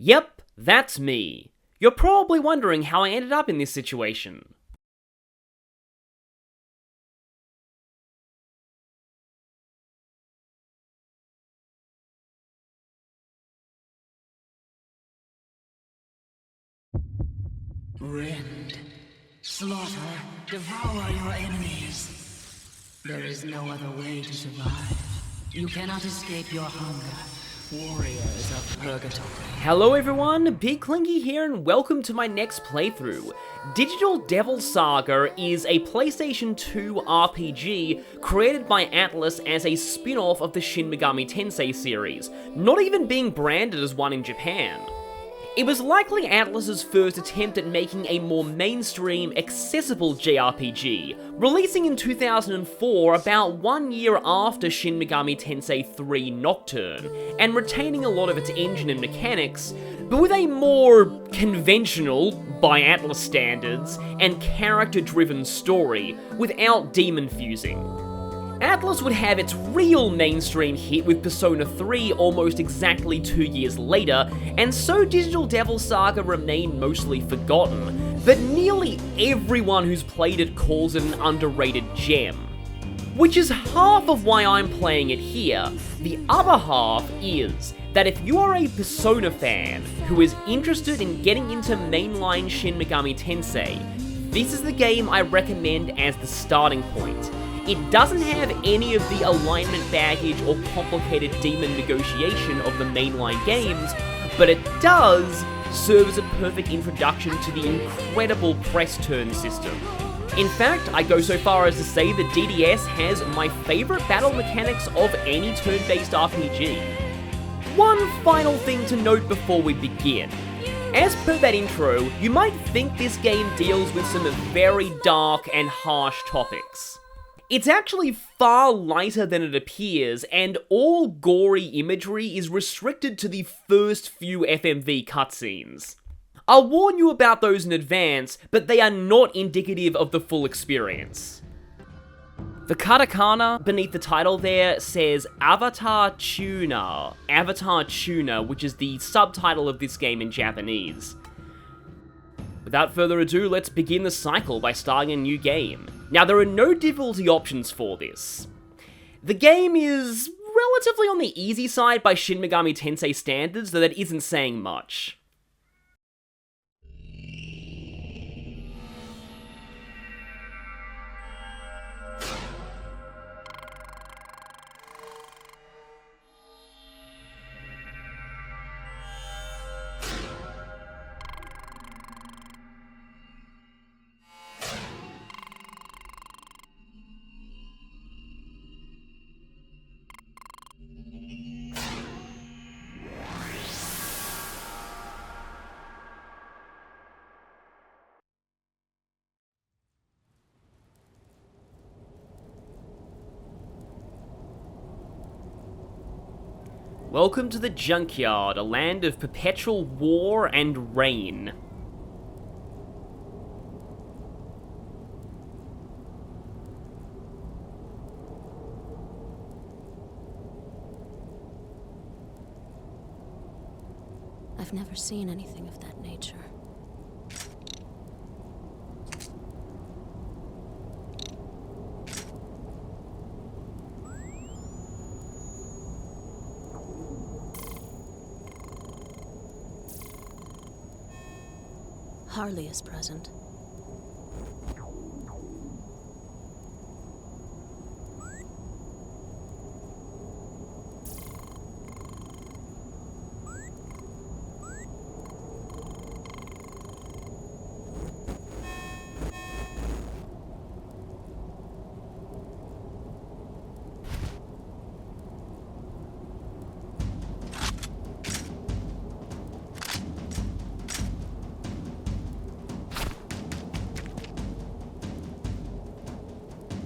Yep, that's me. You're probably wondering how I ended up in this situation. Rend, slaughter, devour your enemies. There is no other way to survive. You cannot escape your hunger. Warriors of Purgatory. Hello everyone, Big Clingy here and welcome to my next playthrough. Digital Devil Saga is a PlayStation 2 RPG created by Atlus as a spin-off of the Shin Megami Tensei series, not even being branded as one in Japan. It was likely Atlus's first attempt at making a more mainstream, accessible JRPG, releasing in 2004, about 1 year after Shin Megami Tensei 3 Nocturne, and retaining a lot of its engine and mechanics, but with a more conventional, by Atlus standards, and character-driven story, without demon fusing. Atlus would have its real mainstream hit with Persona 3 almost exactly 2 years later, and so Digital Devil Saga remained mostly forgotten, but nearly everyone who's played it calls it an underrated gem. Which is half of why I'm playing it here. The other half is that if you are a Persona fan who is interested in getting into mainline Shin Megami Tensei, this is the game I recommend as the starting point. It doesn't have any of the alignment baggage or complicated demon negotiation of the mainline games, but it does serve as a perfect introduction to the incredible press turn system. In fact, I go so far as to say that DDS has my favourite battle mechanics of any turn-based RPG. One final thing to note before we begin. As per that intro, you might think this game deals with some very dark and harsh topics. It's actually far lighter than it appears, and all gory imagery is restricted to the first few FMV cutscenes. I'll warn you about those in advance, but they are not indicative of the full experience. The katakana beneath the title there says Avatar Tuna, which is the subtitle of this game in Japanese. Without further ado, let's begin the cycle by starting a new game. Now, there are no difficulty options for this. The game is relatively on the easy side by Shin Megami Tensei standards, though that isn't saying much. Welcome to the Junkyard, a land of perpetual war and rain. I've never seen anything of that nature. Harley is present.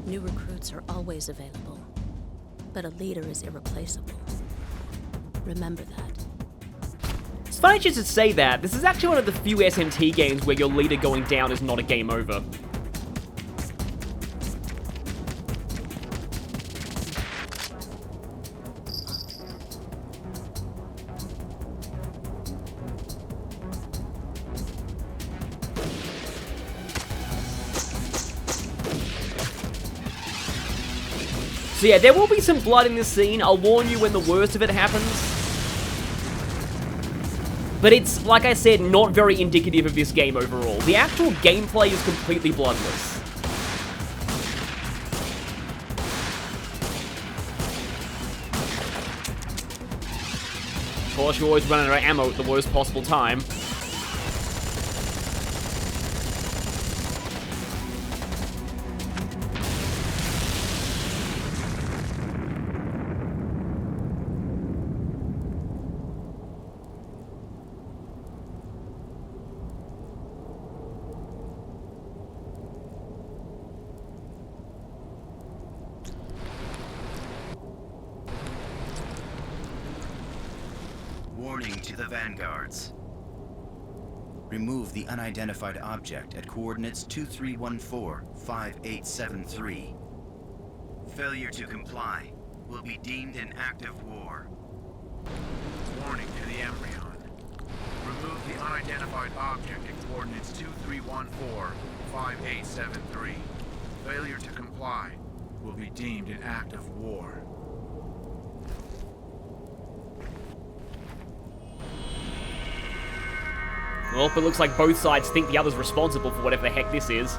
New recruits are always available, but a leader is irreplaceable. Remember that. It's funny just to say that. This is actually one of the few SMT games where your leader going down is not a game over. So yeah, there will be some blood in this scene. I'll warn you when the worst of it happens. But it's, like I said, not very indicative of this game overall. The actual gameplay is completely bloodless. Of course, you always run out of ammo at the worst possible time. Warning to the vanguards. Remove the unidentified object at coordinates 2314-5873. Failure to comply will be deemed an act of war. Warning to the Embryon. Remove the unidentified object at coordinates 2314-5873. Failure to comply will be deemed an act of war. Well, it looks like both sides think the other's responsible for whatever the heck this is.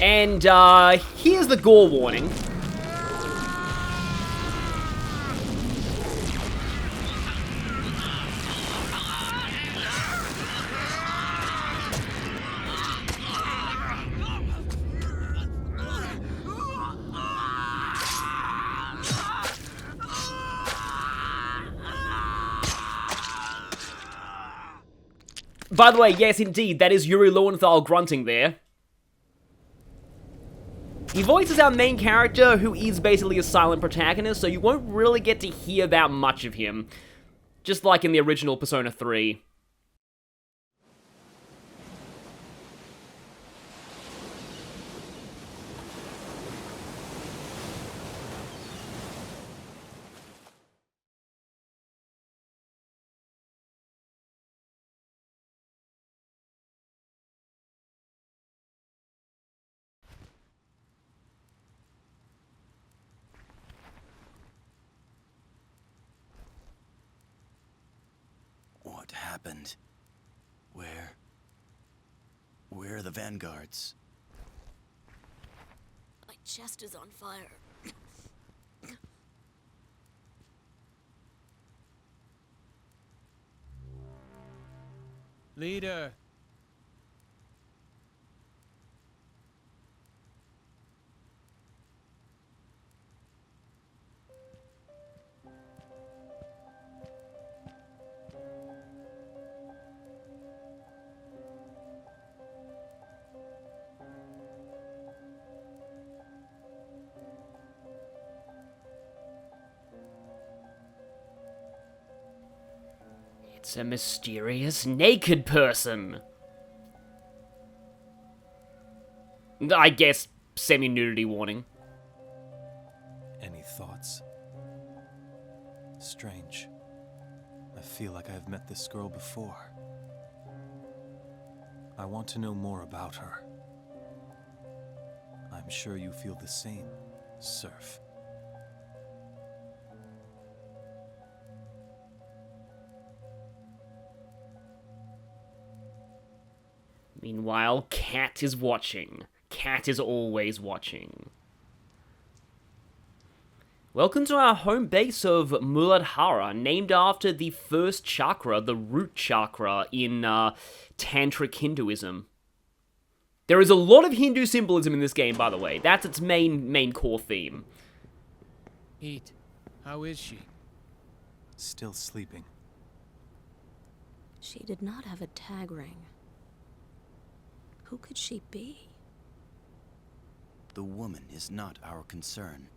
And, here's the gore warning. By the way, yes, indeed, that is Yuri Lowenthal grunting there. He voices our main character, who is basically a silent protagonist, so you won't really get to hear about much of him. Just like in the original Persona 3. What happened? Where are the vanguards? My chest is on fire. Leader. It's a mysterious naked person. I guess semi-nudity warning. Any thoughts? Strange. I feel like I've met this girl before. I want to know more about her. I'm sure you feel the same, Surf. Meanwhile, Cat is watching. Cat is always watching. Welcome to our home base of Muladhara, named after the first chakra, the root chakra, in Tantric Hinduism. There is a lot of Hindu symbolism in this game, by the way. That's its main core theme. Eat. How is she? Still sleeping. She did not have a tag ring. Who could she be? The woman is not our concern.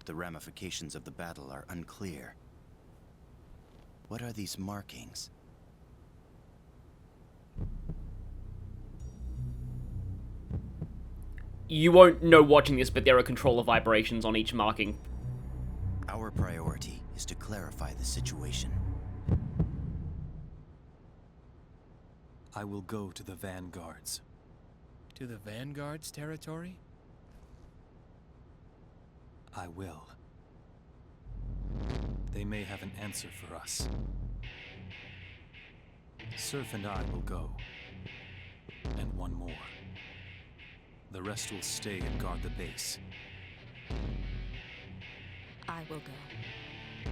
The ramifications of the battle are unclear. What are these markings? You won't know watching this, but there are controller vibrations on each marking. Our priority is to clarify the situation. I will go to the vanguards. To the Vanguard's territory? I will. They may have an answer for us. Surf and I will go. And one more. The rest will stay and guard the base. I will go.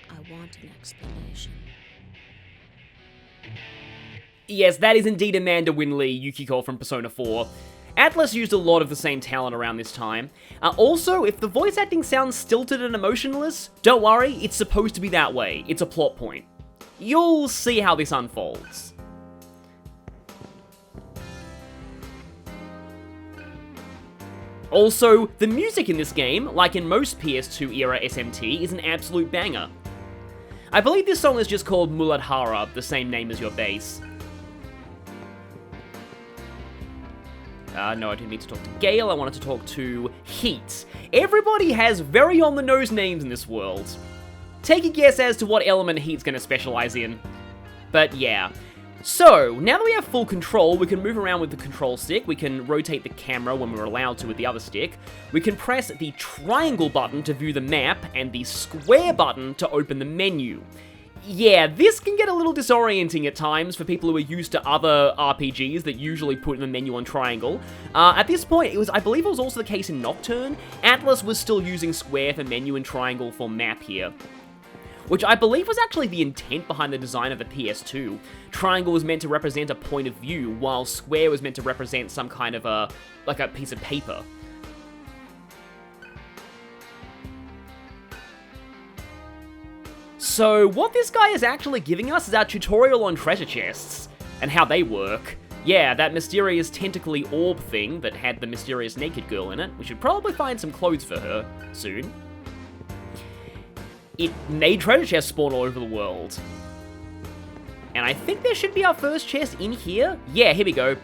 I want an explanation. Yes, that is indeed Amanda Winley, Yukiko from Persona 4. Atlus used a lot of the same talent around this time. Also, if the voice acting sounds stilted and emotionless, don't worry, it's supposed to be that way. It's a plot point. You'll see how this unfolds. Also, the music in this game, like in most PS2 era SMT, is an absolute banger. I believe this song is just called Muladhara, the same name as your base. No, I didn't mean to talk to Gale, I wanted to talk to Heat. Everybody has very on-the-nose names in this world. Take a guess as to what element Heat's gonna specialize in. But yeah. So, now that we have full control, we can move around with the control stick, we can rotate the camera when we're allowed to with the other stick, we can press the triangle button to view the map, and the square button to open the menu. Yeah, this can get a little disorienting at times for people who are used to other RPGs that usually put the menu on triangle. At this point, I believe it was also the case in Nocturne. Atlus was still using square for menu and triangle for map here, which I believe was actually the intent behind the design of the PS2. Triangle was meant to represent a point of view, while square was meant to represent some kind of a piece of paper. So what this guy is actually giving us is our tutorial on treasure chests, and how they work. Yeah, that mysterious tentacly orb thing that had the mysterious naked girl in it. We should probably find some clothes for her soon. It made treasure chests spawn all over the world. And I think there should be our first chest in here. Yeah, here we go.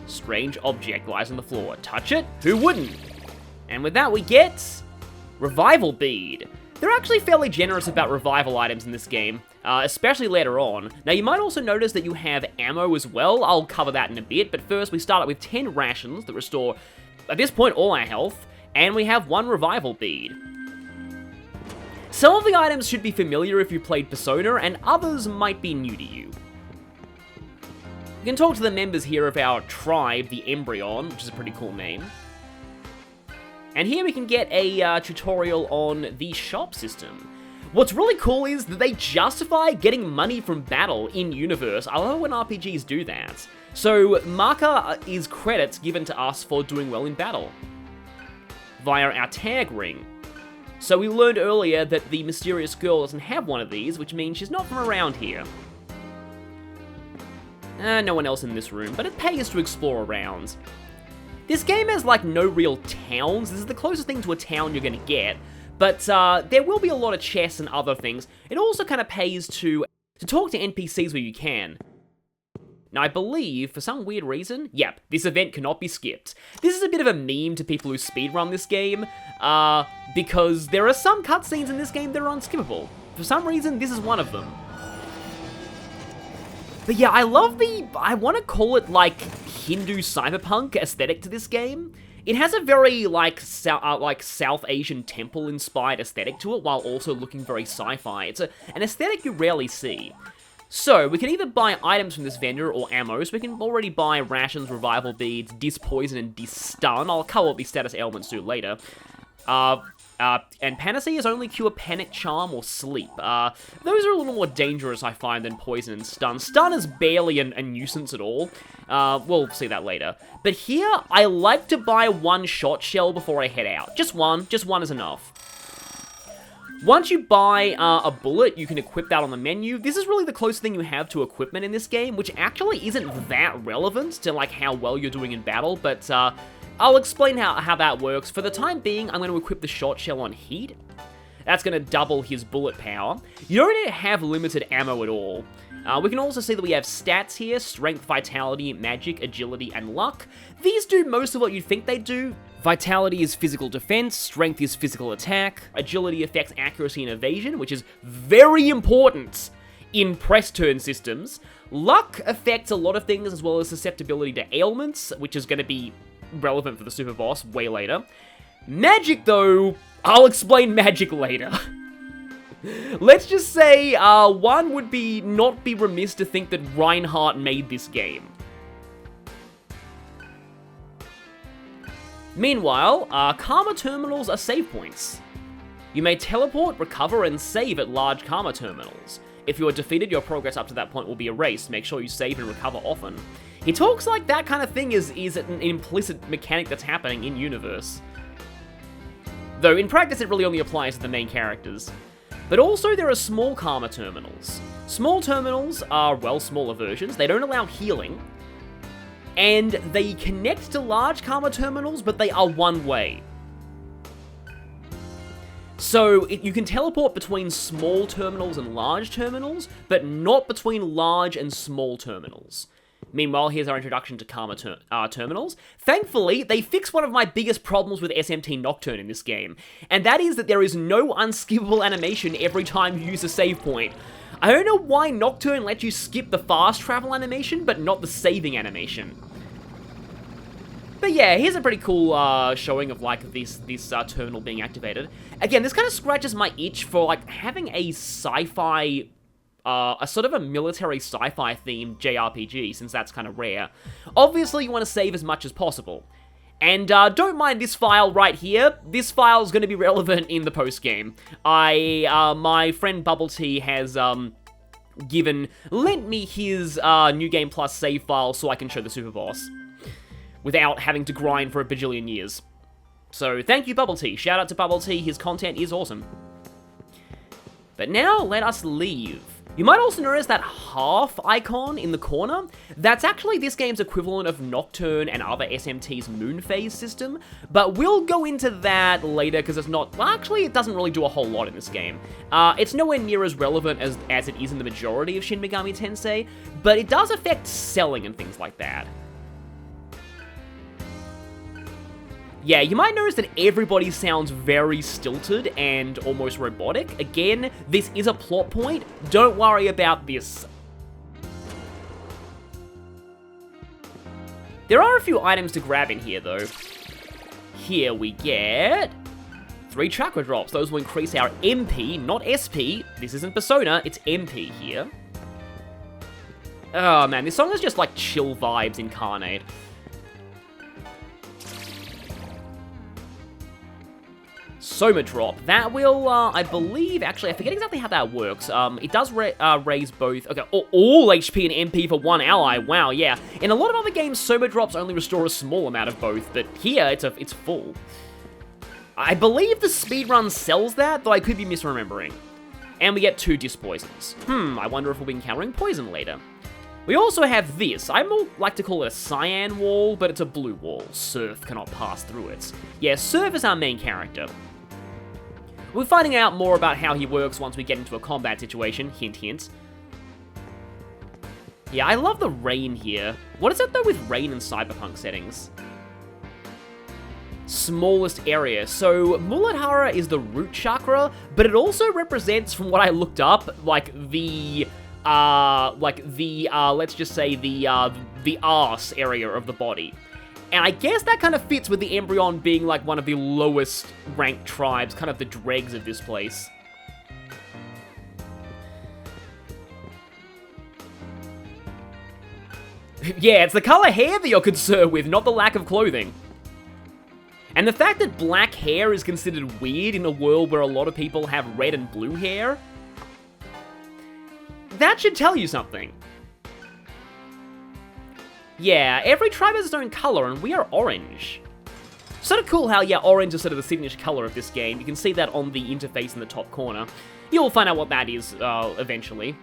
Strange object lies on the floor. Touch it? Who wouldn't? And with that we get Revival Bead. They're actually fairly generous about revival items in this game, especially later on. Now you might also notice that you have ammo as well. I'll cover that in a bit, but first we start out with 10 rations that restore, at this point, all our health, and we have 1 revival bead. Some of the items should be familiar if you played Persona, and others might be new to you. You can talk to the members here of our tribe, the Embryon, which is a pretty cool name. And here we can get a tutorial on the shop system. What's really cool is that they justify getting money from battle in-universe. I love when RPGs do that. So, marker is credits given to us for doing well in battle, via our tag ring. So we learned earlier that the mysterious girl doesn't have one of these, which means she's not from around here. No one else in this room, but it pays to explore around. This game has, like, no real towns. This is the closest thing to a town you're gonna get, but there will be a lot of chests and other things. It also kind of pays to talk to NPCs where you can. Now, I believe, for some weird reason, yep, this event cannot be skipped. This is a bit of a meme to people who speedrun this game, because there are some cutscenes in this game that are unskippable. For some reason, this is one of them. But yeah, I love I want to call it, like, Hindu cyberpunk aesthetic to this game. It has a very, like South Asian temple-inspired aesthetic to it, while also looking very sci-fi. It's an aesthetic you rarely see. So, we can either buy items from this vendor or ammo, so we can already buy rations, revival beads, dis-poison, and dis-stun. I'll cover what these status ailments do later. And panaceas only cure panic, charm, or sleep. Those are a little more dangerous, I find, than poison and stun. Stun is barely a nuisance at all. We'll see that later. But here, I like to buy 1 shot shell before I head out. Just one is enough. Once you buy a bullet, you can equip that on the menu. This is really the closest thing you have to equipment in this game, which actually isn't that relevant to, like, how well you're doing in battle, but I'll explain how that works. For the time being, I'm going to equip the shot shell on Heat. That's going to double his bullet power. You don't have limited ammo at all. We can also see that we have stats here: strength, vitality, magic, agility, and luck. These do most of what you'd think they do. Vitality is physical defense, strength is physical attack, agility affects accuracy and evasion, which is very important in press turn systems. Luck affects a lot of things, as well as susceptibility to ailments, which is going to be relevant for the super boss way later. Magic, though, I'll explain magic later. Let's just say, one would not be remiss to think that Reinhardt made this game. Meanwhile, Karma terminals are save points. You may teleport, recover, and save at large Karma terminals. If you are defeated, your progress up to that point will be erased. Make sure you save and recover often. He talks like that kind of thing is an implicit mechanic that's happening in universe. Though in practice it really only applies to the main characters. But also there are small Karma terminals. Small terminals are, well, smaller versions. They don't allow healing. And they connect to large Karma terminals, but they are one way. So you can teleport between small terminals and large terminals, but not between large and small terminals. Meanwhile, here's our introduction to Karma terminals. Thankfully, they fix one of my biggest problems with SMT Nocturne in this game, and that is that there is no unskippable animation every time you use a save point. I don't know why Nocturne lets you skip the fast travel animation, but not the saving animation. But yeah, here's a pretty cool showing of like this terminal being activated. Again, this kind of scratches my itch for like having a sci-fi, a sort of a military sci-fi themed JRPG, since that's kind of rare. Obviously, you want to save as much as possible. And don't mind this file right here. This file is going to be relevant in the post-game. My friend Bubble Tea has lent me his New Game Plus save file so I can show the super boss without having to grind for a bajillion years. So thank you, Bubble Tea. Shout out to Bubble Tea. His content is awesome. But now let us leave. You might also notice that half icon in the corner. That's actually this game's equivalent of Nocturne and other SMT's moon phase system, but we'll go into that later because it's not, well, actually it doesn't really do a whole lot in this game. It's nowhere near as relevant as it is in the majority of Shin Megami Tensei, but it does affect selling and things like that. Yeah, you might notice that everybody sounds very stilted and almost robotic. Again, this is a plot point. Don't worry about this. There are a few items to grab in here, though. Here we get 3 chakra drops. Those will increase our MP, not SP. This isn't Persona, it's MP here. Oh man, this song is just like chill vibes incarnate. Soma drop. That will, I believe, actually, I forget exactly how that works. It does raise both, okay, all HP and MP for one ally. Wow, yeah. In a lot of other games, Soma drops only restore a small amount of both, but here, it's full. I believe the speedrun sells that, though I could be misremembering. And we get 2 disc poisons. I wonder if we'll be encountering poison later. We also have this. I more like to call it a cyan wall, but it's a blue wall. Surf cannot pass through it. Yeah, Surf is our main character. We're finding out more about how he works once we get into a combat situation, hint hint. Yeah, I love the rain here. What is it though with rain in cyberpunk settings? Smallest area. So Muladhara is the root chakra, but it also represents, from what I looked up, like the let's just say the arse area of the body. And I guess that kind of fits with the Embryon being like one of the lowest ranked tribes, kind of the dregs of this place. Yeah, it's the color hair that you're concerned with, not the lack of clothing. And the fact that black hair is considered weird in a world where a lot of people have red and blue hair, that should tell you something. Yeah, every tribe has its own color, and we are orange. Sort of cool how, yeah, orange is sort of the signature color of this game. You can see that on the interface in the top corner. You'll find out what that is, eventually.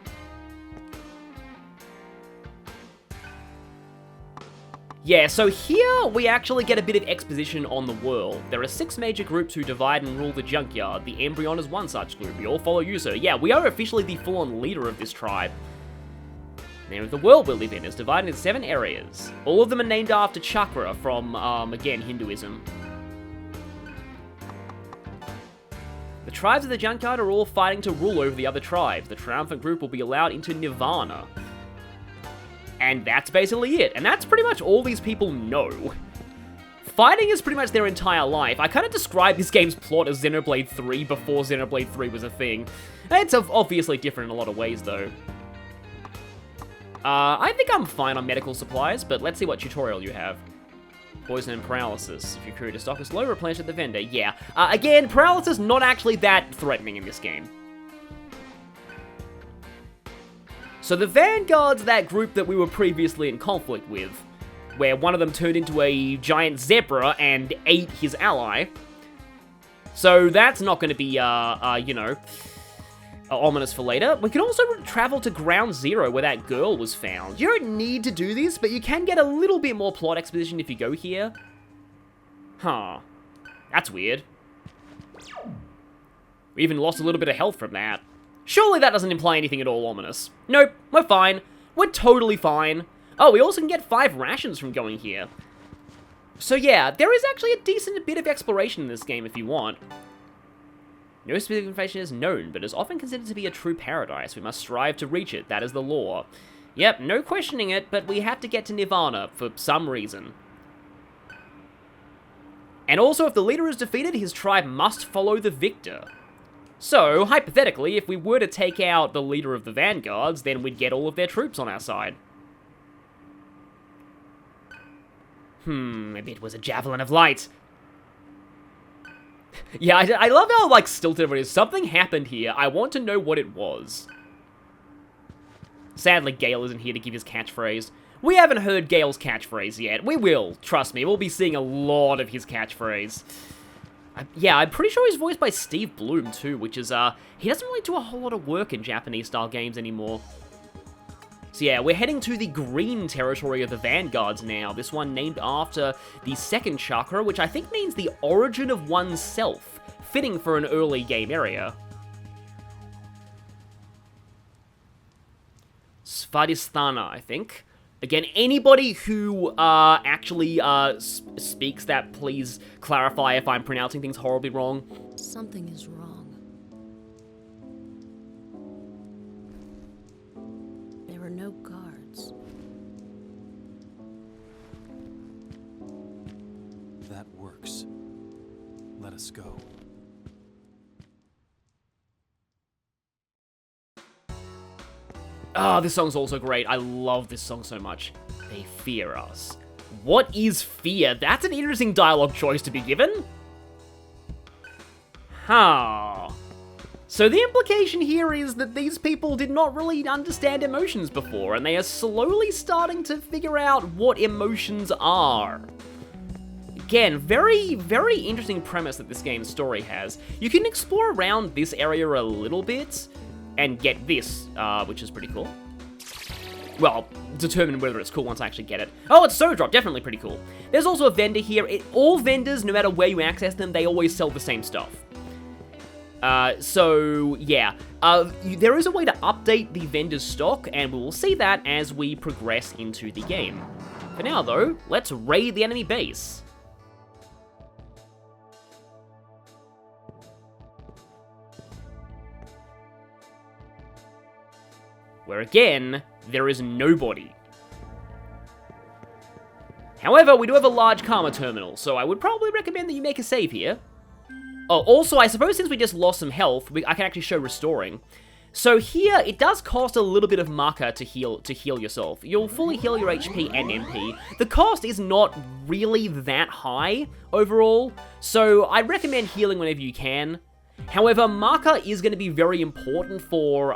Yeah, so here we actually get a bit of exposition on the world. There are 6 major groups who divide and rule the junkyard. The Embryon is one such group. We all follow you, sir. Yeah, we are officially the full-on leader of this tribe. Now, the world we live in is divided into 7 areas. All of them are named after chakra from, again, Hinduism. The tribes of the junkyard are all fighting to rule over the other tribes. The triumphant group will be allowed into Nirvana. And that's basically it. And that's pretty much all these people know. Fighting is pretty much their entire life. I kind of described this game's plot as Xenoblade 3 before Xenoblade 3 was a thing. It's obviously different in a lot of ways, though. I think I'm fine on medical supplies, but let's see what tutorial you have. Poison and paralysis. If your crew to stock is low, replenish at the vendor. Yeah. Again, paralysis not actually that threatening in this game. So the Vanguard's that group that we were previously in conflict with, where one of them turned into a giant zebra and ate his ally. So that's not going to be, you know, ominous for later. We can also travel to Ground Zero where that girl was found. You don't need to do this, but you can get a little bit more plot exposition if you go here. Huh. That's weird. We even lost a little bit of health from that. Surely that doesn't imply anything at all ominous. Nope, we're fine. We're totally fine. Oh, we also can get 5 rations from going here. So yeah, there is actually a decent bit of exploration in this game if you want. No specific information is known, but is often considered to be a true paradise. We must strive to reach it, that is the law. Yep, no questioning it, but we have to get to Nirvana for some reason. And also, if the leader is defeated, his tribe must follow the victor. So, hypothetically, if we were to take out the leader of the Vanguards, then we'd get all of their troops on our side. Maybe it was a Javelin of Light. Yeah, I love how, like, stilted it is. Something happened here. I want to know what it was. Sadly, Gale isn't here to give his catchphrase. We haven't heard Gale's catchphrase yet. We will. Trust me, we'll be seeing a lot of his catchphrase. Yeah, I'm pretty sure he's voiced by Steve Bloom, too, which is, he doesn't really do a whole lot of work in Japanese-style games anymore. So yeah, we're heading to the green territory of the Vanguards now, this one named after the second chakra, which I think means the origin of oneself, fitting for an early game area. Svadhisthana, I think. Again, anybody who actually speaks that, please clarify if I'm pronouncing things horribly wrong. Something is wrong. There are no guards. That works. Let us go. Ah, this song's also great. I love this song so much. They fear us. What is fear? That's an interesting dialogue choice to be given. Huh. So the implication here is that these people did not really understand emotions before, and they are slowly starting to figure out what emotions are. Again, very, very interesting premise that this game's story has. You can explore around this area a little bit, and get this, which is pretty cool. Well, determine whether it's cool once I actually get it. Oh, it's Soda Drop, definitely pretty cool. There's also a vendor here. All vendors, no matter where you access them, they always sell the same stuff. So, yeah. There is a way to update the vendor's stock, and we will see that as we progress into the game. For now, though, let's raid the enemy base. Where again, there is nobody. However, we do have a large karma terminal, so I would probably recommend that you make a save here. Oh, also, I suppose since we just lost some health, I can actually show restoring. So here, it does cost a little bit of marker to heal yourself. You'll fully heal your HP and MP. The cost is not really that high overall, so I recommend healing whenever you can. However, marker is going to be very important for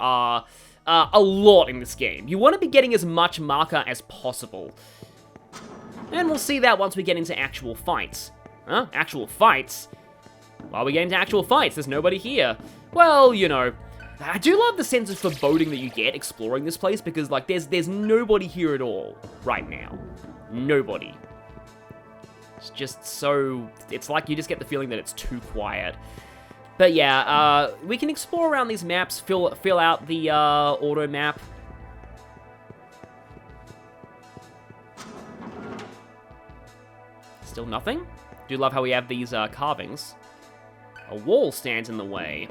a lot in this game. You want to be getting as much marker as possible. And we'll see that once we get into actual fights. Huh? Actual fights? While we get into actual fights, there's nobody here. Well, you know, I do love the sense of foreboding that you get exploring this place, because, like, there's nobody here at all right now. Nobody. It's just so... It's like you just get the feeling that it's too quiet. But yeah, we can explore around these maps, fill out the auto map. Still nothing? Do love how we have these carvings. A wall stands in the way.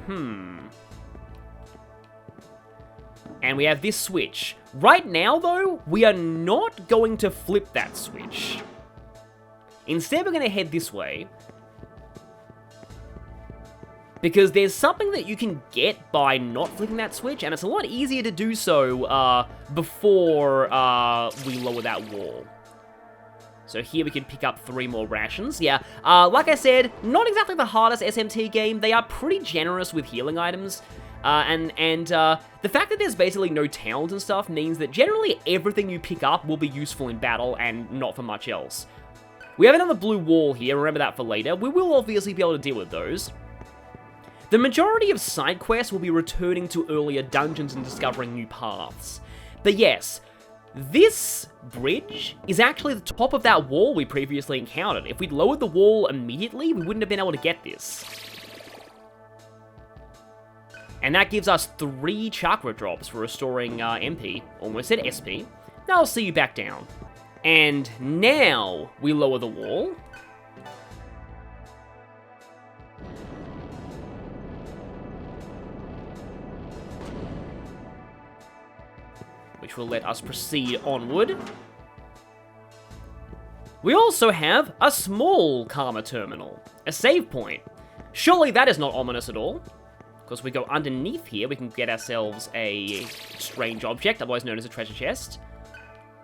And we have this switch. Right now, though, we are not going to flip that switch. Instead, we're going to head this way. Because there's something that you can get by not flipping that switch, and it's a lot easier to do so before we lower that wall. So here we can pick up 3 more rations. Yeah, like I said, not exactly the hardest SMT game. They are pretty generous with healing items. And the fact that there's basically no towns and stuff means that generally everything you pick up will be useful in battle and not for much else. We have another blue wall here, remember that for later. We will obviously be able to deal with those. The majority of side quests will be returning to earlier dungeons and discovering new paths. But yes, this bridge is actually the top of that wall we previously encountered. If we'd lowered the wall immediately, we wouldn't have been able to get this. And that gives us 3 chakra drops for restoring MP. Almost said SP. Now I'll see you back down. And now we lower the wall. Which will let us proceed onward. We also have a small Karma terminal, a save point. Surely that is not ominous at all. Because we go underneath here, we can get ourselves a strange object, otherwise known as a treasure chest.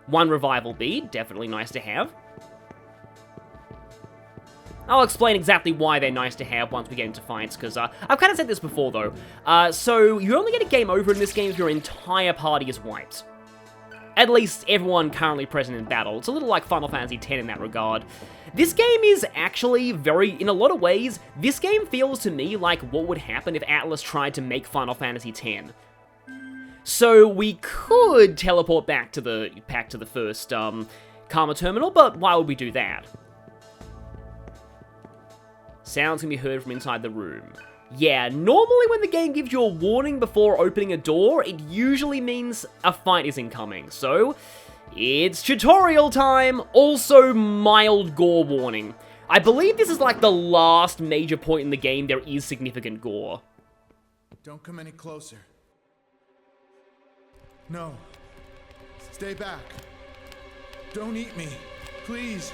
1 revival bead, definitely nice to have. I'll explain exactly why they're nice to have once we get into fights, because I've kind of said this before, though. So, you only get a game over in this game if your entire party is wiped. At least everyone currently present in battle. It's a little like Final Fantasy X in that regard. This game is actually in a lot of ways, this game feels to me like what would happen if Atlus tried to make Final Fantasy X. So we could teleport back to the first Karma terminal, but why would we do that? Sounds can be heard from inside the room. Yeah, normally when the game gives you a warning before opening a door, it usually means a fight is incoming. So, it's tutorial time, also mild gore warning. I believe this is like the last major point in the game there is significant gore. Don't come any closer. No. Stay back. Don't eat me, please.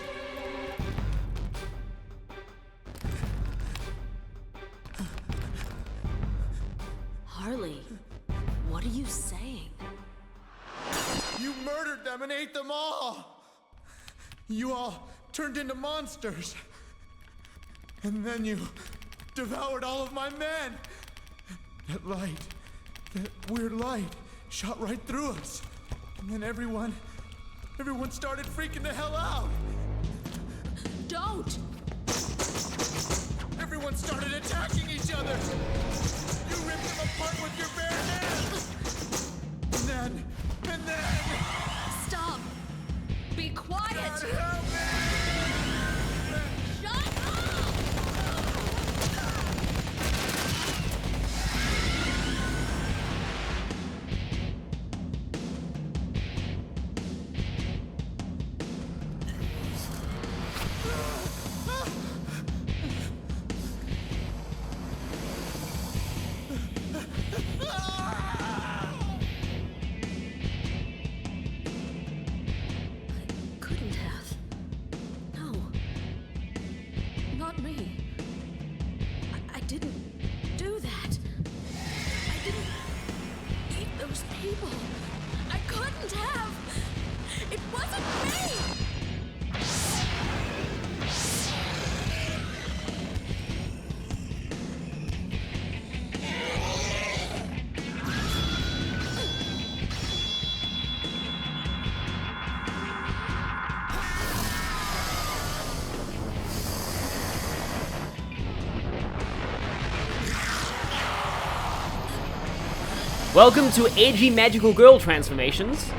Harley, what are you saying? You murdered them and ate them all! You all turned into monsters. And then you devoured all of my men! That light, that weird light, shot right through us. And then everyone started freaking the hell out! Don't! Everyone started attacking each other! You ripped them apart with your bare hands! And then... Stop! Be quiet! God help me! Shut up! Welcome to edgy magical girl transformations.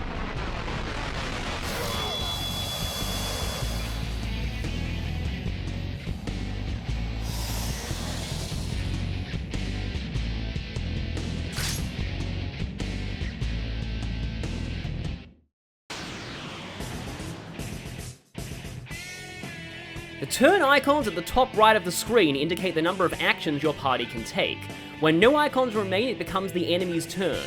The turn icons at the top right of the screen indicate the number of actions your party can take. When no icons remain, it becomes the enemy's turn.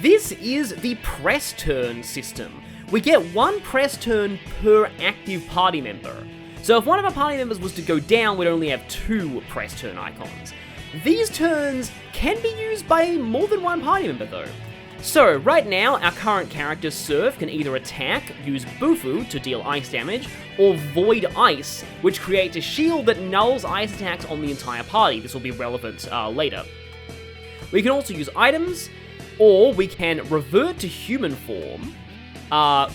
This is the press turn system. We get one press turn per active party member. So if one of our party members was to go down, we'd only have 2 press turn icons. These turns can be used by more than one party member though. So, right now, our current character, Surf, can either attack, use Bufu to deal ice damage, or Void Ice, which creates a shield that nulls ice attacks on the entire party. This will be relevant later. We can also use items, or we can revert to human form,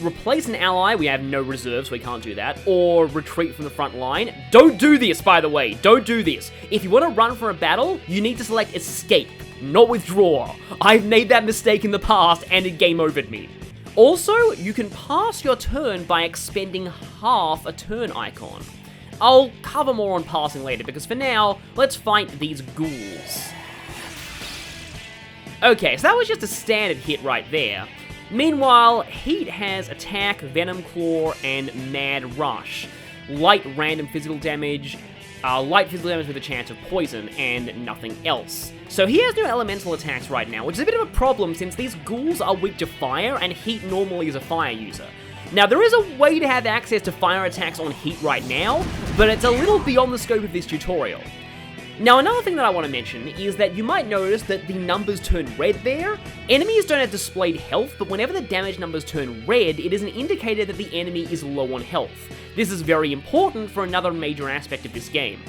replace an ally, we have no reserves, so we can't do that, or retreat from the front line. Don't do this, by the way, don't do this. If you want to run for a battle, you need to select Escape, not Withdraw. I've made that mistake in the past, and it game overed me. Also, you can pass your turn by expending half a turn icon. I'll cover more on passing later, because for now, let's fight these ghouls. Okay, so that was just a standard hit right there. Meanwhile, Heat has Attack, Venom Claw, and Mad Rush. Light random physical damage, light physical damage with a chance of poison, and nothing else. So he has no elemental attacks right now, which is a bit of a problem since these ghouls are weak to fire, and Heat normally is a fire user. Now, there is a way to have access to fire attacks on Heat right now, but it's a little beyond the scope of this tutorial. Now, another thing that I want to mention is that you might notice that the numbers turn red there. Enemies don't have displayed health, but whenever the damage numbers turn red, it is an indicator that the enemy is low on health. This is very important for another major aspect of this game.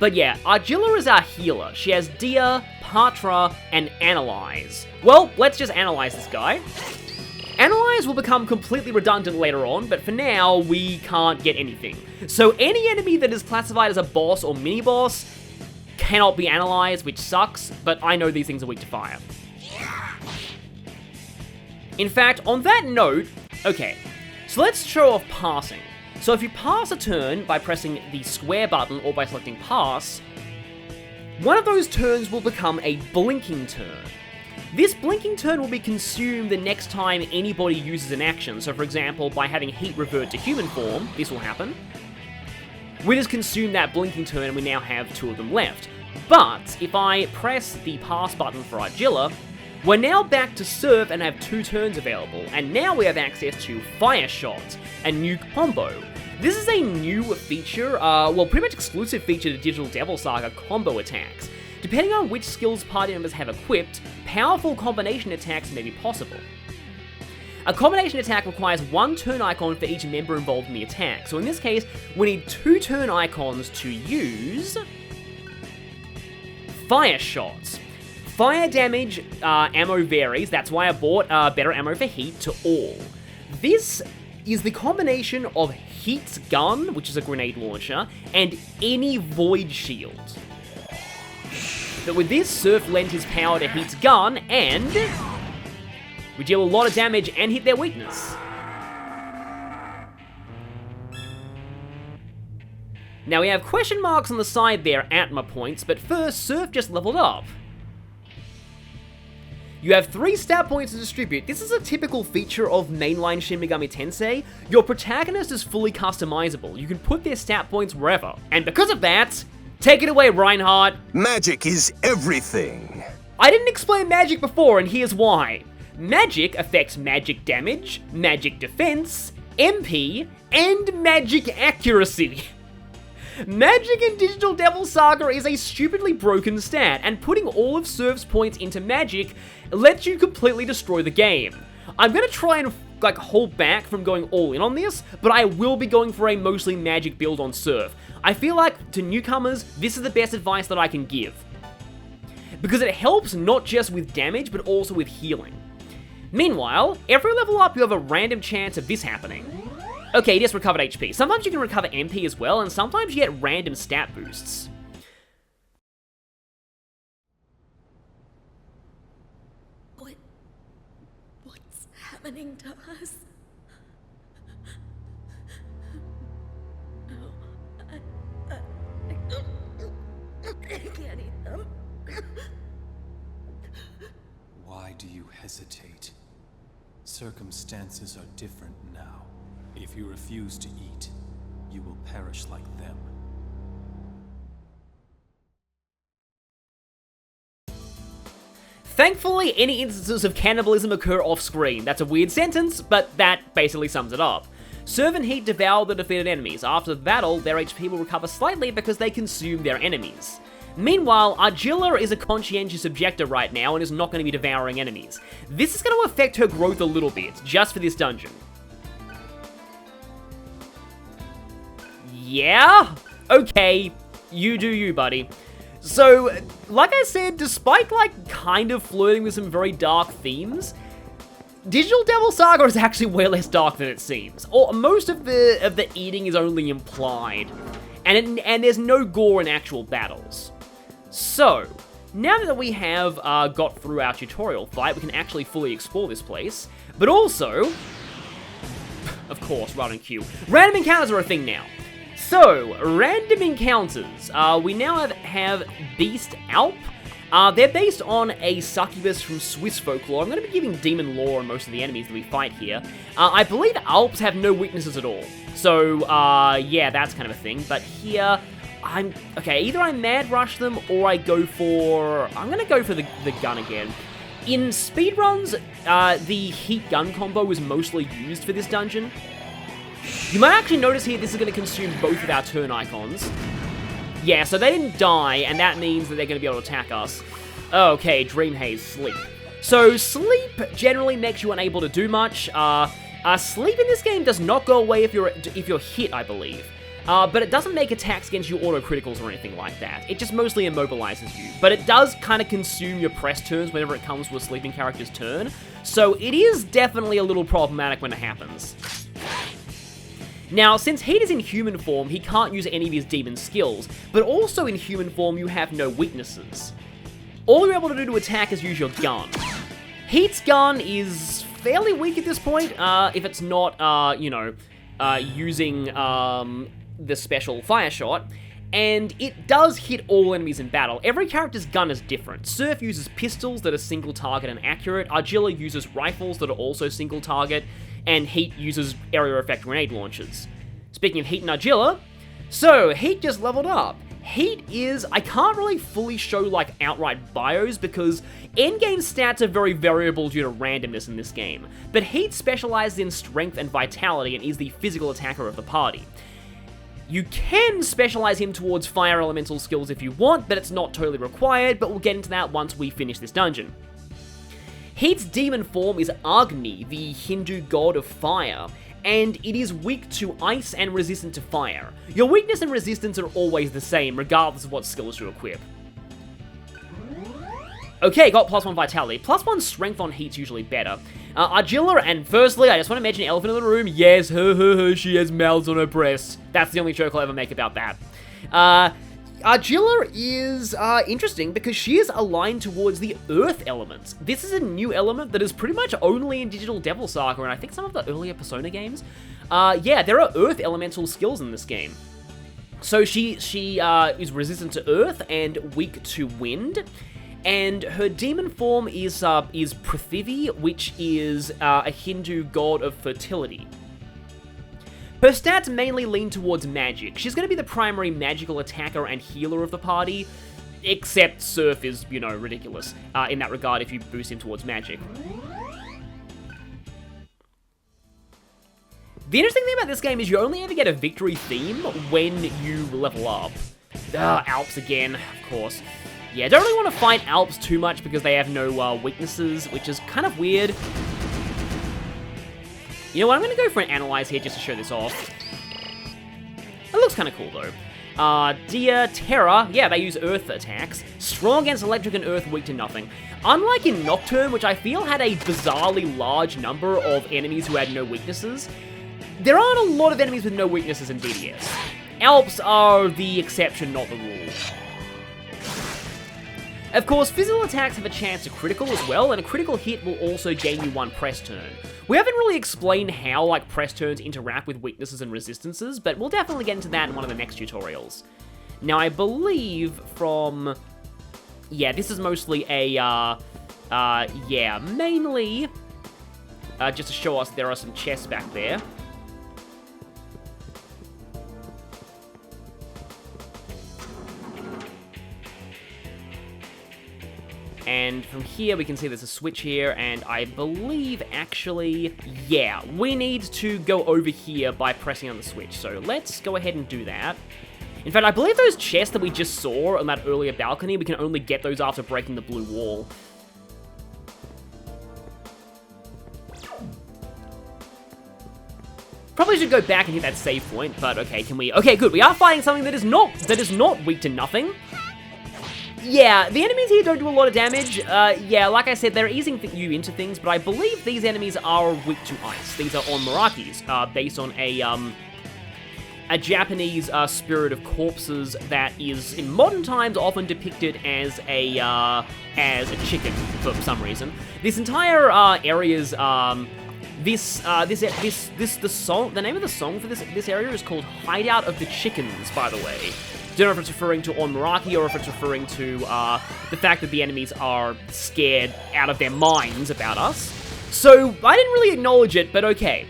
But yeah, Argilla is our healer. She has Dia, Patra, and Analyze. Well, let's just analyze this guy. Analyze will become completely redundant later on, but for now, we can't get anything. So any enemy that is classified as a boss or mini-boss cannot be analyzed, which sucks, but I know these things are weak to fire. In fact, on that note, okay, so let's show off passing. So if you pass a turn by pressing the square button or by selecting pass, one of those turns will become a blinking turn. This blinking turn will be consumed the next time anybody uses an action. So for example, by having Heat revert to human form, this will happen. We just consume that blinking turn and we now have 2 of them left. But if I press the pass button for Argilla, we're now back to Surf and have 2 turns available. And now we have access to Fire Shot, a new combo. This is a new feature, well pretty much exclusive feature to Digital Devil Saga combo attacks. Depending on which skills party members have equipped, powerful combination attacks may be possible. A combination attack requires 1 turn icon for each member involved in the attack, so in this case, we need 2 turn icons to use Fire Shots. Fire damage ammo varies, that's why I bought better ammo for Heat to all. This is the combination of Heat's gun, which is a grenade launcher, and any Void Shield. But with this, Surf lends his power to Heat's gun, and we deal a lot of damage and hit their weakness. Now we have question marks on the side there at my points, but first, Surf just leveled up. You have 3 stat points to distribute. This is a typical feature of mainline Shin Megami Tensei. Your protagonist is fully customizable. You can put their stat points wherever. And because of that, take it away, Reinhardt. Magic is everything. I didn't explain magic before, and here's why. Magic affects magic damage, magic defense, MP, and magic accuracy. Magic in Digital Devil Saga is a stupidly broken stat, and putting all of Surf's points into magic lets you completely destroy the game. I'm gonna try and hold back from going all in on this, but I will be going for a mostly magic build on Surf. I feel like, to newcomers, this is the best advice that I can give. Because it helps not just with damage, but also with healing. Meanwhile, every level up you have a random chance of this happening. Okay, you just recovered HP. Sometimes you can recover MP as well, and sometimes you get random stat boosts. happening to us? No, I can't eat them. Why do you hesitate? Circumstances are different now. If you refuse to eat, you will perish like them. Thankfully, any instances of cannibalism occur off-screen. That's a weird sentence, but that basically sums it up. Serve and Heat devour the defeated enemies. After the battle, their HP will recover slightly because they consume their enemies. Meanwhile, Argilla is a conscientious objector right now and is not going to be devouring enemies. This is going to affect her growth a little bit, just for this dungeon. Yeah? Okay, you do you, buddy. So, like I said, despite, like, kind of flirting with some very dark themes, Digital Devil Saga is actually way less dark than it seems. Or most of the eating is only implied, and there's no gore in actual battles. So, now that we have got through our tutorial fight, we can actually fully explore this place, but also, of course, run and queue. Random encounters are a thing now. So, random encounters. We now have Beast Alp. They're based on a succubus from Swiss folklore. I'm going to be giving demon lore on most of the enemies that we fight here. I believe Alps have no weaknesses at all. So, yeah, that's kind of a thing. But here, okay, either I mad rush them or I'm going to go for the gun again. In speedruns, the heat gun combo is mostly used for this dungeon. You might actually notice here this is going to consume both of our turn icons. Yeah, so they didn't die, and that means that they're going to be able to attack us. Okay, Dream Haze, Sleep. So, Sleep generally makes you unable to do much. Sleep in this game does not go away if you're hit, I believe. But it doesn't make attacks against you auto-criticals or anything like that. It just mostly immobilizes you. But it does kind of consume your press turns whenever it comes to a sleeping character's turn. So, it is definitely a little problematic when it happens. Now, since Heat is in human form, he can't use any of his demon skills, but also in human form you have no weaknesses. All you're able to do to attack is use your gun. Heat's gun is fairly weak at this point, if it's not, using the special fire shot, and it does hit all enemies in battle. Every character's gun is different. Surf uses pistols that are single target and accurate, Argilla uses rifles that are also single target, and Heat uses area effect grenade launchers. Speaking of Heat and Argilla, so Heat just leveled up. Heat is, I can't really fully show like outright bios because endgame stats are very variable due to randomness in this game, but Heat specializes in strength and vitality and is the physical attacker of the party. You can specialize him towards fire elemental skills if you want, but it's not totally required, but we'll get into that once we finish this dungeon. Heat's demon form is Agni, the Hindu god of fire, and it is weak to ice and resistant to fire. Your weakness and resistance are always the same, regardless of what skills you equip. Okay, got +1 vitality. +1 strength on Heat's usually better. Argilla, and firstly, I just want to mention elephant in the room. Yes, she has mouths on her breasts. That's the only joke I'll ever make about that. Argilla is interesting because she is aligned towards the Earth elements. This is a new element that is pretty much only in Digital Devil Saga, and I think some of the earlier Persona games. Yeah, there are Earth elemental skills in this game. So she is resistant to Earth and weak to Wind. And her demon form is Prithivi, which is a Hindu god of fertility. Her stats mainly lean towards magic. She's going to be the primary magical attacker and healer of the party, except Surf is, ridiculous in that regard if you boost him towards magic. The interesting thing about this game is you only ever get a victory theme when you level up. Alps again, of course. Yeah, don't really want to fight Alps too much because they have no weaknesses, which is kind of weird. You know what, I'm going to go for an Analyze here just to show this off. It looks kind of cool, though. Dia, Terra, yeah, they use Earth attacks. Strong against Electric and Earth, weak to nothing. Unlike in Nocturne, which I feel had a bizarrely large number of enemies who had no weaknesses, there aren't a lot of enemies with no weaknesses in DDS. Alps are the exception, not the rule. Of course, physical attacks have a chance to critical as well, and a critical hit will also gain you 1 press turn. We haven't really explained how, like, press turns interact with weaknesses and resistances, but we'll definitely get into that in one of the next tutorials. Now, I believe from... Yeah, this is mostly a, mainly... just to show us there are some chests back there. And from here, we can see there's a switch here, and I believe, actually, yeah, we need to go over here by pressing on the switch. So let's go ahead and do that. In fact, I believe those chests that we just saw on that earlier balcony, we can only get those after breaking the blue wall. Probably should go back and hit that save point, but okay, can we... Okay, good, we are fighting something that is not weak to nothing. Yeah, the enemies here don't do a lot of damage. Yeah, like I said, they're easing you into things, but I believe these enemies are weak to ice. These are onmarakis, based on a Japanese spirit of corpses that is, in modern times, often depicted as a chicken for some reason. This entire area's the name of the song for this area is called "Hideout of the Chickens," by the way. Don't know if it's referring to Onmaraki or if it's referring to the fact that the enemies are scared out of their minds about us. So, I didn't really acknowledge it, but okay.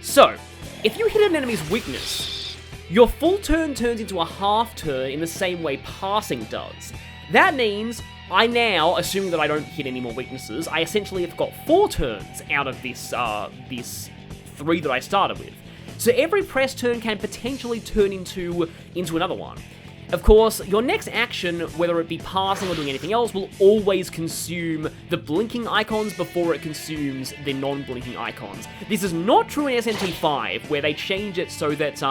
So, if you hit an enemy's weakness, your full turn turns into a half turn in the same way passing does. That means I now, assuming that I don't hit any more weaknesses, I essentially have got 4 turns out of this 3 that I started with. So every press turn can potentially turn into another one. Of course, your next action, whether it be passing or doing anything else, will always consume the blinking icons before it consumes the non-blinking icons. This is not true in SMT5, where they change it so that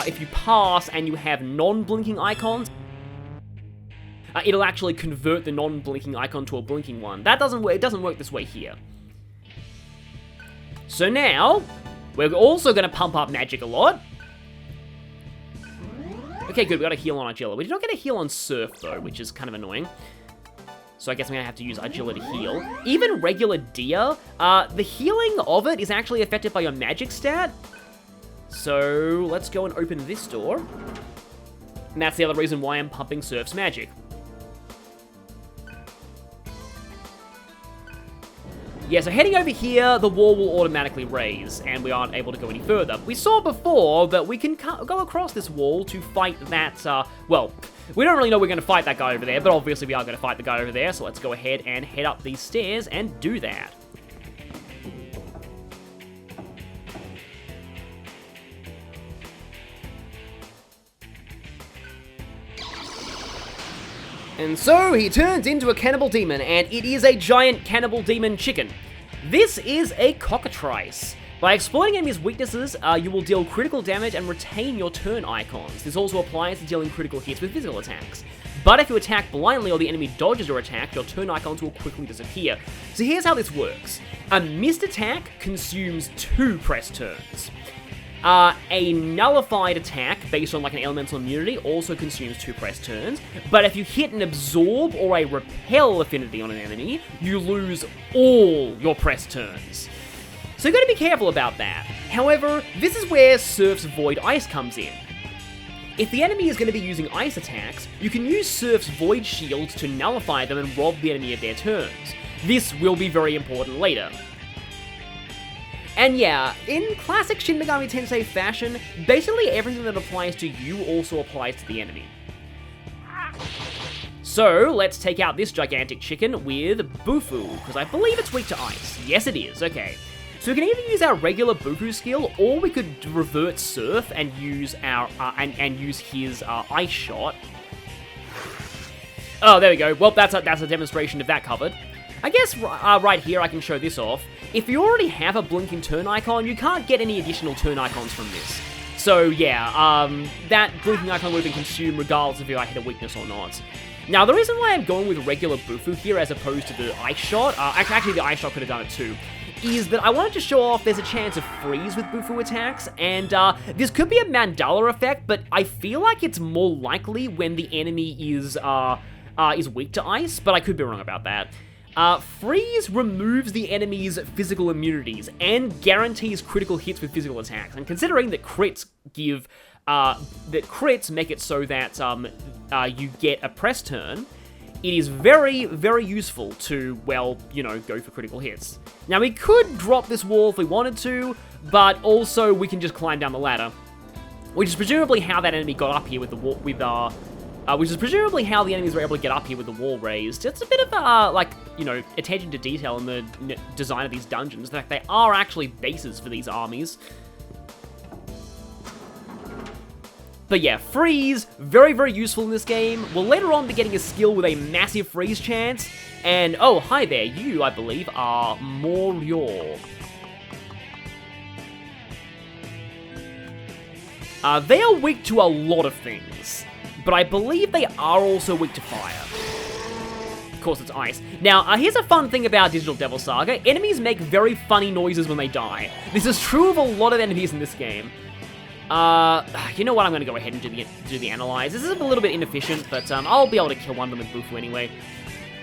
if you pass and you have non-blinking icons, it'll actually convert the non-blinking icon to a blinking one. That doesn't work. It doesn't work this way here. So now, we're also going to pump up magic a lot. Okay, good, we got a heal on Agila. We did not get a heal on Surf, though, which is kind of annoying. So I guess I'm going to have to use Agila to heal. Even regular Dia, the healing of it is actually affected by your magic stat. So let's go and open this door. And that's the other reason why I'm pumping Surf's magic. Yeah, so heading over here, the wall will automatically raise, and we aren't able to go any further. We saw before that we can go across this wall to fight that, well, we don't really know we're going to fight that guy over there, but obviously we are going to fight the guy over there, so let's go ahead and head up these stairs and do that. And so he turns into a cannibal demon, and it is a giant cannibal demon chicken. This is a cockatrice. By exploiting enemies' weaknesses, you will deal critical damage and retain your turn icons. This also applies to dealing critical hits with physical attacks. But if you attack blindly or the enemy dodges your attack, your turn icons will quickly disappear. So here's how this works. A missed attack consumes 2 press turns. A nullified attack, based on like an elemental immunity, also consumes 2 press turns, but if you hit an absorb or a repel affinity on an enemy, you lose all your press turns. So you gotta be careful about that. However, this is where Surf's Void Ice comes in. If the enemy is going to be using ice attacks, you can use Surf's Void Shield to nullify them and rob the enemy of their turns. This will be very important later. And yeah, in classic Shin Megami Tensei fashion, basically everything that applies to you also applies to the enemy. So, let's take out this gigantic chicken with Bufu, because I believe it's weak to ice. Yes, it is, okay. So we can either use our regular Bufu skill, or we could revert Surf and use our and use his ice shot. Oh, there we go. Well, that's a demonstration of that covered. I guess right here I can show this off. If you already have a blinking turn icon, you can't get any additional turn icons from this. So yeah, that blinking icon would have been consumed regardless of if I hit a weakness or not. Now, the reason why I'm going with regular Bufu here as opposed to the ice shot, actually the ice shot could have done it too, is that I wanted to show off there's a chance of freeze with Bufu attacks, and this could be a Mandala effect, but I feel like it's more likely when the enemy is weak to ice, but I could be wrong about that. Freeze removes the enemy's physical immunities and guarantees critical hits with physical attacks. And considering that crits make it so that you get a press turn, it is very, very useful to, well, you know, go for critical hits. Now, we could drop this wall if we wanted to, but also we can just climb down the ladder, which is presumably how that enemy got up here with the wall, which is presumably how the enemies were able to get up here with the wall raised. It's a bit of, like, you know, attention to detail in the design of these dungeons. In fact, they are actually bases for these armies. But yeah, freeze, very, very useful in this game. We'll later on be getting a skill with a massive freeze chance. And, oh, hi there, you, I believe, are Morior. They are weak to a lot of things, but I believe they are also weak to fire. Of course, it's ice. Now, here's a fun thing about Digital Devil Saga. Enemies make very funny noises when they die. This is true of a lot of enemies in this game. You know what? I'm going to go ahead and do the analyze. This is a little bit inefficient, but I'll be able to kill one of them with Bufu anyway.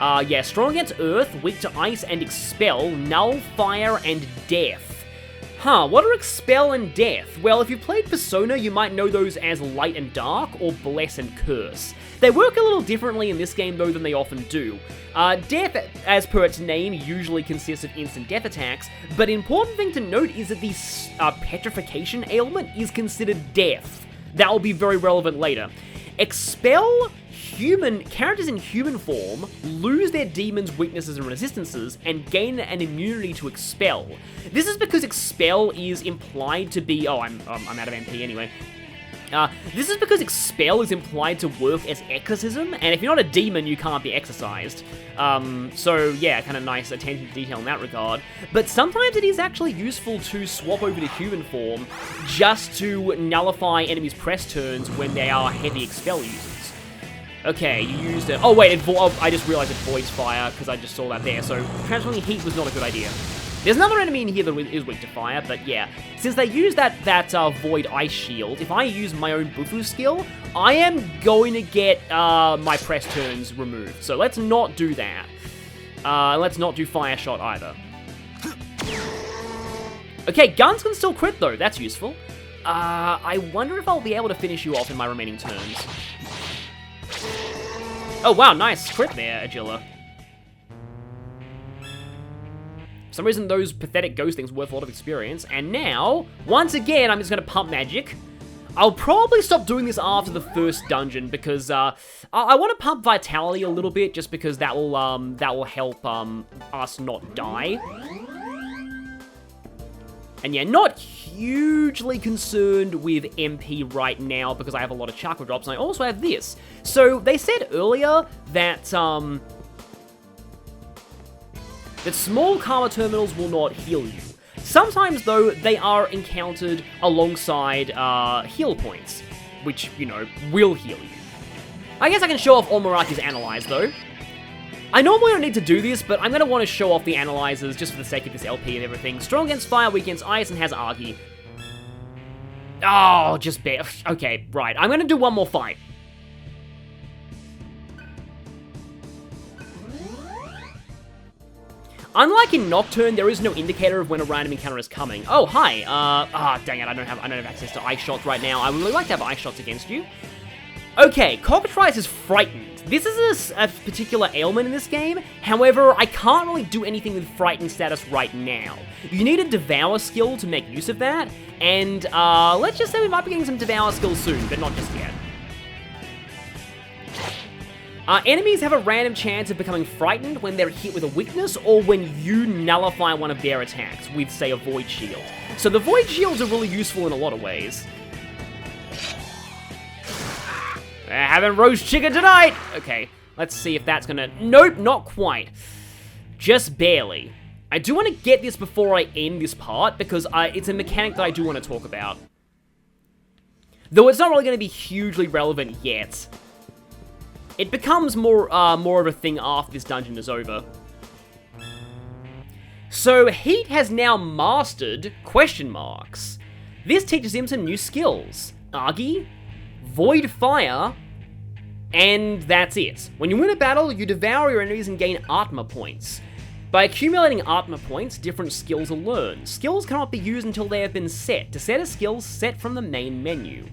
Yeah, strong against earth, weak to ice and expel, null, fire, and death. Huh, what are expel and death? Well, if you've played Persona, you might know those as light and dark, or bless and curse. They work a little differently in this game, though, than they often do. Death, as per its name, usually consists of instant death attacks, but an important thing to note is that the petrification ailment is considered death. That will be very relevant later. Expel, characters in human form lose their demons, weaknesses, and resistances, and gain an immunity to expel. This is because expel is implied to be... Oh, I'm out of MP anyway. This is because expel is implied to work as exorcism, and if you're not a demon, you can't be exorcised. So yeah, kind of nice attention to detail in that regard. But sometimes it is actually useful to swap over to human form just to nullify enemies' press turns when they are heavy expel users. Okay, you used it. Oh wait, I just realized it voids fire because I just saw that there. So transforming heat was not a good idea. There's another enemy in here that is weak to fire, but yeah. Since they use that void ice shield, if I use my own Bufu skill, I am going to get my press turns removed. So let's not do that. Let's not do fire shot either. Okay, guns can still crit though. That's useful. I wonder if I'll be able to finish you off in my remaining turns. Oh wow, nice crit there, Agila. For some reason, those pathetic ghost things worth a lot of experience. And now, once again, I'm just going to pump magic. I'll probably stop doing this after the first dungeon because I want to pump vitality a little bit, just because that will help us not die. And yeah, not hugely concerned with MP right now because I have a lot of chakra drops, and I also have this. So they said earlier that that small karma terminals will not heal you. Sometimes, though, they are encountered alongside heal points, which, you know, will heal you. I guess I can show off all Meraki's Analyze, though. I normally don't need to do this, but I'm going to want to show off the Analyzers just for the sake of this LP and everything. Strong against fire, weak against ice, and has Argy. Oh, just bare. Okay, right. I'm going to do one more fight. Unlike in Nocturne, there is no indicator of when a random encounter is coming. Oh, hi. Dang it, I don't have access to ice shots right now. I would really like to have ice shots against you. Okay, Cockatrice is frightened. This is a particular ailment in this game. However, I can't really do anything with frightened status right now. You need a Devour skill to make use of that, and let's just say we might be getting some Devour skills soon, but not just yet. Enemies have a random chance of becoming frightened when they're hit with a weakness or when you nullify one of their attacks with, say, a Void Shield. So the Void Shields are really useful in a lot of ways. Having roast chicken tonight! Okay, let's see if that's gonna... Nope, not quite. Just barely. I do want to get this before I end this part, because it's a mechanic that I do want to talk about. Though it's not really going to be hugely relevant yet. It becomes more of a thing after this dungeon is over. So Heat has now mastered question marks. This teaches him some new skills. Argy, Void Fire, and that's it. When you win a battle, you devour your enemies and gain Atma points. By accumulating Atma points, different skills are learned. Skills cannot be used until they have been set. To set a skill, set from the main menu.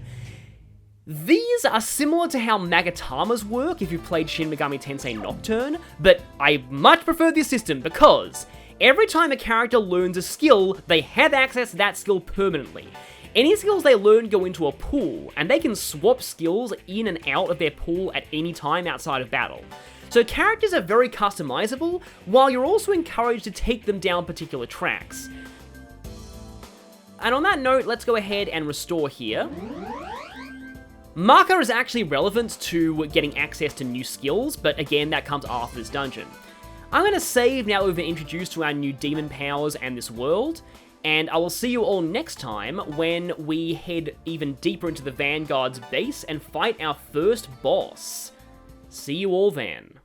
These are similar to how Magatamas work if you played Shin Megami Tensei Nocturne, but I much prefer this system because every time a character learns a skill, they have access to that skill permanently. Any skills they learn go into a pool, and they can swap skills in and out of their pool at any time outside of battle. So characters are very customizable, while you're also encouraged to take them down particular tracks. And on that note, let's go ahead and restore here. Marker is actually relevant to getting access to new skills, but again, that comes after this dungeon. I'm going to save now that we've been introduced to our new demon powers and this world, and I will see you all next time when we head even deeper into the Vanguard's base and fight our first boss. See you all then.